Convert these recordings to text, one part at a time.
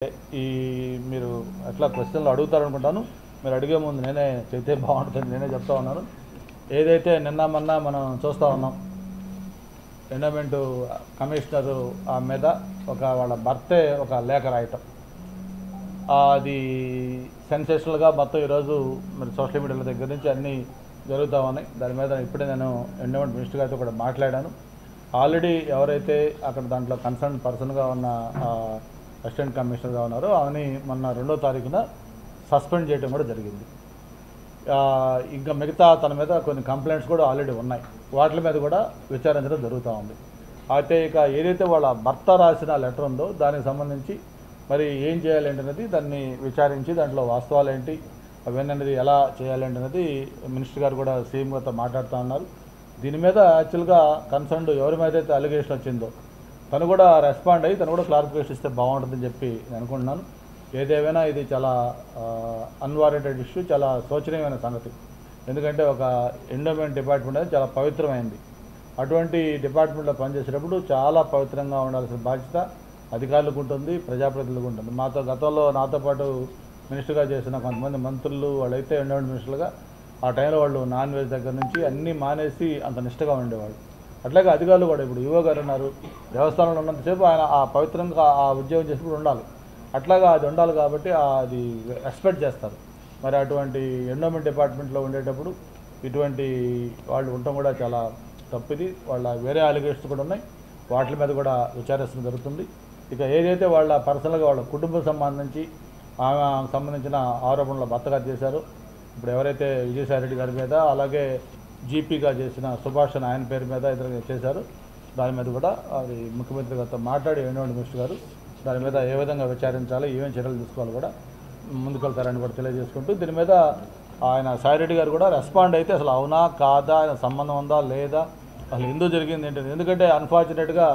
ఈ మీరు అట్లా క్వశ్చన్లు అడుగుతారనుకుంటాను. మీరు అడిగే ముందు నేనే చెప్తే బాగుంటుందని నేనే చెప్తా ఉన్నాను. ఏదైతే నిన్న మొన్న మనం చూస్తూ ఉన్నాం, ఎండోమెంట్ కమిషనరు ఆ మీద వాళ్ళ భర్తే ఒక లేఖ రాయటం, అది సెన్సేషనల్గా మొత్తం ఈరోజు మరి సోషల్ మీడియాల దగ్గర నుంచి అన్నీ జరుగుతూ ఉన్నాయి. దాని మీద ఇప్పుడే నేను ఎండోమెంట్ మినిస్టర్ గారితో కూడా మాట్లాడాను. ఆల్రెడీ ఎవరైతే అక్కడ దాంట్లో కన్సర్న్ పర్సన్గా ఉన్న అసిస్టెంట్ కమిషనర్గా ఉన్నారో ఆమెని మొన్న 2వ తారీఖున సస్పెండ్ చేయడం కూడా జరిగింది. ఇంకా మిగతా తన మీద కొన్ని కంప్లైంట్స్ కూడా ఆల్రెడీ ఉన్నాయి, వాటి మీద కూడా విచారించడం జరుగుతూ ఉంది. అయితే ఇక ఏదైతే వాళ్ళ భర్త రాసిన లెటర్ ఉందో దానికి సంబంధించి మరి ఏం చేయాలంటనేది దాన్ని విచారించి దాంట్లో వాస్తవాలు ఏంటి అవన్నీ ఎలా చేయాలంటనేది మినిస్టర్ గారు కూడా సీఎం గారితో మాట్లాడుతూ ఉన్నారు. దీని మీద యాక్చువల్గా కన్సర్న్ ఎవరి మీద అయితే అలిగేషన్ వచ్చిందో తను కూడా రెస్పాండ్ అయ్యి తను కూడా క్లారిఫికేషన్ ఇస్తే బాగుంటుందని చెప్పి నేను అనుకుంటున్నాను. ఏదేమైనా ఇది చాలా అన్వారెంటెడ్ ఇష్యూ, చాలా శోచనీయమైన సంగతి. ఎందుకంటే ఒక ఎండోమెంట్ డిపార్ట్మెంట్ అనేది చాలా పవిత్రమైంది. అటువంటి డిపార్ట్మెంట్లో పనిచేసేటప్పుడు చాలా పవిత్రంగా ఉండాల్సిన బాధ్యత అధికారులకు ఉంటుంది, ప్రజాప్రతినిధులకు ఉంటుంది. గతంలో నాతో పాటు మినిస్టర్గా చేసిన కొంతమంది మంత్రులు వాళ్ళైతే ఎండోమెంట్ మినిస్టర్లుగా ఆ టైంలో వాళ్ళు నాన్ వెజ్ దగ్గర నుంచి అన్నీ మానేసి అంత నిష్టగా ఉండేవాళ్ళు. అట్లాగే అధికారులు కూడా ఇప్పుడు ఈవో గారు ఉన్నారు, దేవస్థానంలో ఉన్నంతసేపు ఆయన ఆ పవిత్రంగా ఆ ఉద్యోగం చేసినప్పుడు ఉండాలి. అట్లాగా అది ఉండాలి కాబట్టి అది ఎక్స్పెక్ట్ చేస్తారు. మరి అటువంటి ఎండోమెంట్ డిపార్ట్మెంట్లో ఉండేటప్పుడు ఇటువంటి వాళ్ళు ఉండటం కూడా చాలా తప్పిది. వాళ్ళ వేరే అలిగేషన్స్ కూడా ఉన్నాయి, వాటి మీద కూడా విచారించడం జరుగుతుంది. ఇక ఏదైతే వాళ్ళ పర్సనల్గా వాళ్ళ కుటుంబం సంబంధించిన ఆరోపణలు భర్తగా చేశారో, ఇప్పుడు ఎవరైతే విజయసాయిరెడ్డి గారి మీద అలాగే జీపీగా చేసిన సుభాష్ ఆయన పేరు మీద ఇద్దరు చేశారు, దాని మీద కూడా అది ముఖ్యమంత్రి గారితో మాట్లాడి ఎండోమెంట్ మినిస్టర్ గారు దాని మీద ఏ విధంగా విచారించాలి, ఏమేమి చర్యలు తీసుకోవాలి కూడా ముందుకెళ్తారని కూడా తెలియజేసుకుంటూ, దీని మీద ఆయన సాయిరెడ్డి గారు కూడా రెస్పాండ్ అయితే అసలు అవునా కాదా, ఆయన సంబంధం ఉందా లేదా, అసలు ఎందుకు జరిగింది ఏంటంటే, ఎందుకంటే అన్ఫార్చునేట్గా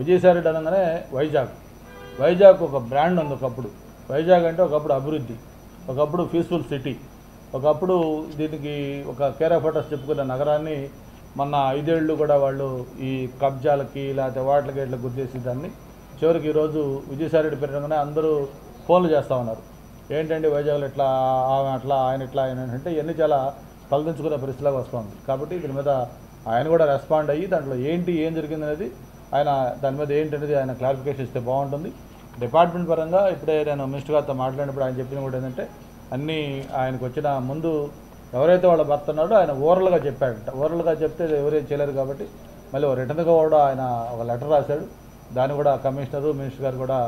విజయసాయిరెడ్డి అనగానే వైజాగ్ ఒక బ్రాండ్ ఉంది. వైజాగ్ అంటే ఒకప్పుడు అభివృద్ధి, ఒకప్పుడు పీస్ఫుల్ సిటీ, ఒకప్పుడు దీనికి ఒక కేర్ ఆఫ్ అడ్రస్ చెప్పుకున్న నగరాన్ని మొన్న 5 ఏళ్ళు కూడా వాళ్ళు ఈ కబ్జాలకి లేకపోతే వాటికి ఇట్లా గుర్తేసి దాన్ని చివరికి ఈరోజు విజయసాయిరెడ్డి పెరగగానే అందరూ ఫోన్లు చేస్తూ ఉన్నారు. ఏంటంటే వైజాగ్లో ఇట్లా ఆయన ఇట్లా అంటే ఇవన్నీ చాలా తలదించుకునే పరిస్థితిలాగా వస్తుంది. కాబట్టి దీని మీద ఆయన కూడా రెస్పాండ్ అయ్యి దాంట్లో ఏం జరిగింది అనేది ఆయన దాని మీద ఏంటనేది ఆయన క్లారిఫికేషన్ ఇస్తే బాగుంటుంది. డిపార్ట్మెంట్ పరంగా ఇప్పుడే నేను మినిస్టర్ గారితో మాట్లాడినప్పుడు ఆయన చెప్పిన కూడా ఏంటంటే అన్నీ ఆయనకు వచ్చిన ముందు ఎవరైతే వాళ్ళ భర్త ఉన్నాడో ఆయన ఓరల్గా చెప్పాడట. ఓరల్గా చెప్తే ఎవరేం చేయలేరు కాబట్టి మళ్ళీ రిటర్న్గా కూడా ఆయన ఒక లెటర్ రాశాడు. దాన్ని కూడా మినిస్టర్ గారు కూడా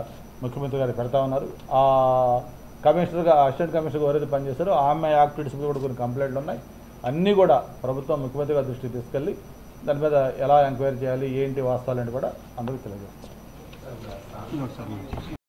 ముఖ్యమంత్రి గారు పెడతా ఉన్నారు. ఆ కమిషనర్గా అసిస్టెంట్ కమిషనర్గా ఎవరైతే పనిచేస్తారో ఆమె యాక్టివిటీస్ మీద కూడా కొన్ని కంప్లైంట్లు ఉన్నాయి. అన్నీ కూడా ప్రభుత్వం ముఖ్యమంత్రి గారి దృష్టికి తీసుకెళ్ళి దాని మీద ఎలా ఎంక్వైరీ చేయాలి, ఏంటి వాస్తవాలు అని కూడా అందరికీ తెలియజేస్తారు.